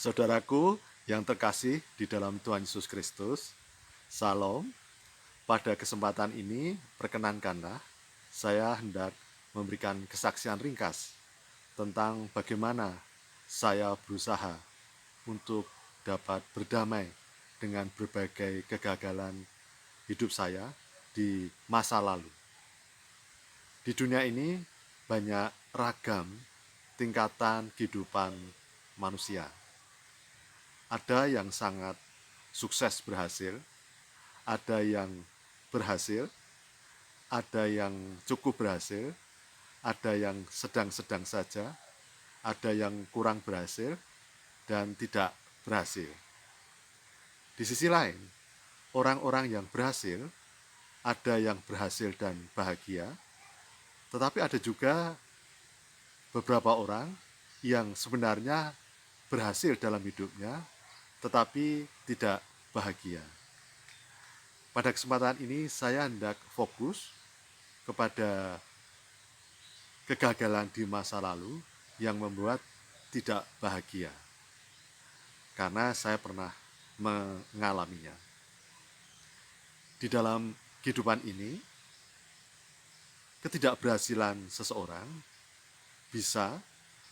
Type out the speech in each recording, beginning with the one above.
Saudaraku yang terkasih di dalam Tuhan Yesus Kristus, Salam. Pada kesempatan ini, perkenankanlah saya hendak memberikan kesaksian ringkas tentang bagaimana saya berusaha untuk dapat berdamai dengan berbagai kegagalan hidup saya di masa lalu. Di dunia ini banyak ragam tingkatan kehidupan manusia. Ada yang sangat sukses berhasil, ada yang berhasil, ada yang cukup berhasil, ada yang sedang-sedang saja, ada yang kurang berhasil, dan tidak berhasil. Di sisi lain, orang-orang yang berhasil, ada yang berhasil dan bahagia, tetapi ada juga beberapa orang yang sebenarnya berhasil dalam hidupnya, tetapi tidak bahagia. Pada kesempatan ini saya hendak fokus kepada kegagalan di masa lalu yang membuat tidak bahagia. Karena saya pernah mengalaminya. Di dalam kehidupan ini, ketidakberhasilan seseorang bisa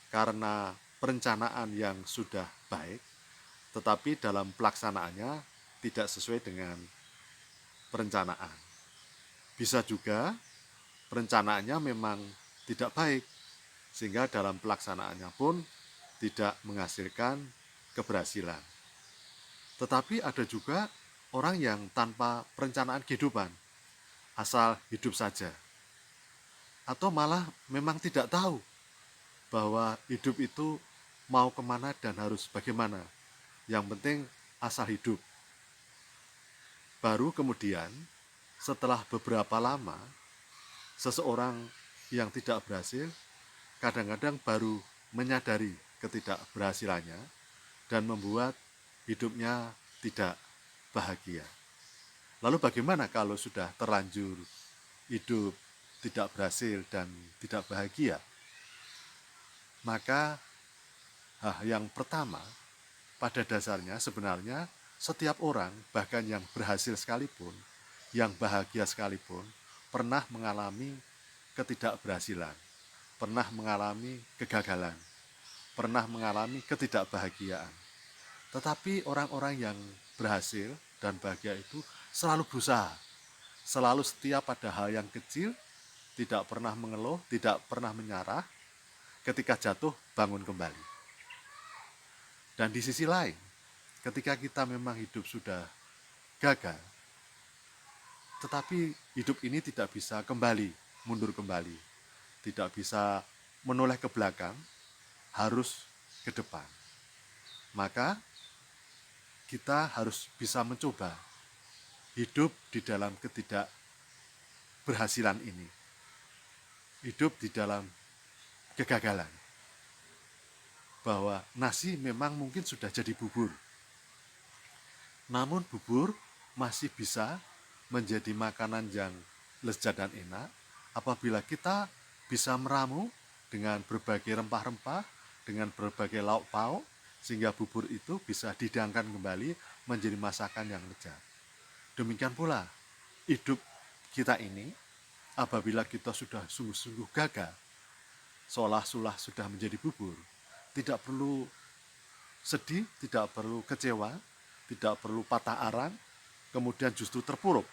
karena perencanaan yang sudah baik, tetapi dalam pelaksanaannya tidak sesuai dengan perencanaan. Bisa juga perencanaannya memang tidak baik, sehingga dalam pelaksanaannya pun tidak menghasilkan keberhasilan. Tetapi ada juga orang yang tanpa perencanaan kehidupan, asal hidup saja. Atau malah memang tidak tahu bahwa hidup itu mau kemana dan harus bagaimana. Yang penting asal hidup. Baru kemudian setelah beberapa lama, seseorang yang tidak berhasil kadang-kadang baru menyadari ketidakberhasilannya dan membuat hidupnya tidak bahagia. Lalu bagaimana kalau sudah terlanjur hidup tidak berhasil dan tidak bahagia? Maka yang pertama, pada dasarnya sebenarnya setiap orang, bahkan yang berhasil sekalipun, yang bahagia sekalipun, pernah mengalami ketidakberhasilan, pernah mengalami kegagalan, pernah mengalami ketidakbahagiaan. Tetapi orang-orang yang berhasil dan bahagia itu selalu berusaha, selalu setia pada hal yang kecil, tidak pernah mengeluh, tidak pernah menyerah, ketika jatuh bangun kembali. Dan di sisi lain, ketika kita memang hidup sudah gagal, tetapi hidup ini tidak bisa kembali, mundur kembali, tidak bisa menoleh ke belakang, harus ke depan. Maka kita harus bisa mencoba hidup di dalam ketidakberhasilan ini, hidup di dalam kegagalan. Bahwa nasi memang mungkin sudah jadi bubur, namun bubur masih bisa menjadi makanan yang lezat dan enak apabila kita bisa meramu dengan berbagai rempah-rempah, dengan berbagai lauk pauk, sehingga bubur itu bisa dihidangkan kembali menjadi masakan yang lezat. Demikian pula hidup kita ini, apabila kita sudah sungguh-sungguh gagal, seolah-olah sudah menjadi bubur, tidak perlu sedih, tidak perlu kecewa, tidak perlu patah arang, kemudian justru terpuruk.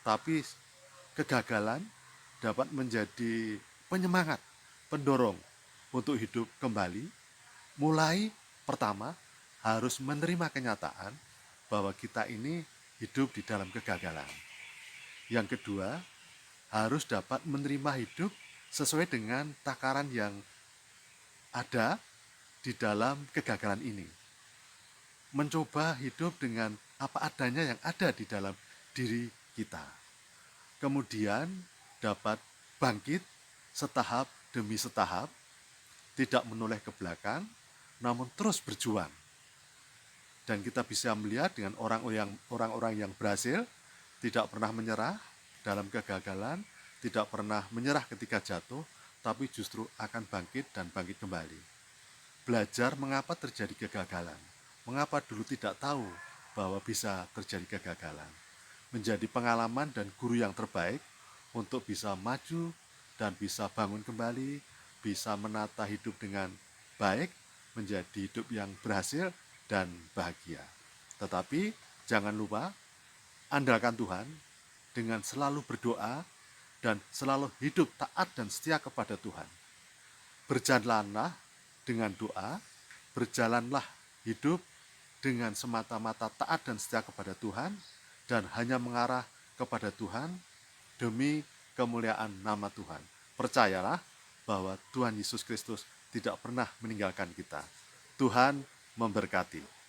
Tapi kegagalan dapat menjadi penyemangat, pendorong untuk hidup kembali. Mulai pertama harus menerima kenyataan bahwa kita ini hidup di dalam kegagalan. Yang kedua, harus dapat menerima hidup sesuai dengan takaran yang ada di dalam kegagalan ini. Mencoba hidup dengan apa adanya yang ada di dalam diri kita. Kemudian dapat bangkit setahap demi setahap, tidak menoleh ke belakang, namun terus berjuang. Dan kita bisa melihat dengan orang-orang yang berhasil, tidak pernah menyerah dalam kegagalan, tidak pernah menyerah ketika jatuh, tapi justru akan bangkit dan bangkit kembali. belajar mengapa terjadi kegagalan. Mengapa dulu tidak tahu bahwa bisa terjadi kegagalan. Menjadi pengalaman dan guru yang terbaik untuk bisa maju dan bisa bangun kembali, bisa menata hidup dengan baik, menjadi hidup yang berhasil dan bahagia. Tetapi jangan lupa, andalkan Tuhan dengan selalu berdoa dan selalu hidup taat dan setia kepada Tuhan. Berjalanlah dengan doa, berjalanlah hidup dengan semata-mata taat dan setia kepada Tuhan, dan hanya mengarah kepada Tuhan demi kemuliaan nama Tuhan. Percayalah bahwa Tuhan Yesus Kristus tidak pernah meninggalkan kita. Tuhan memberkati.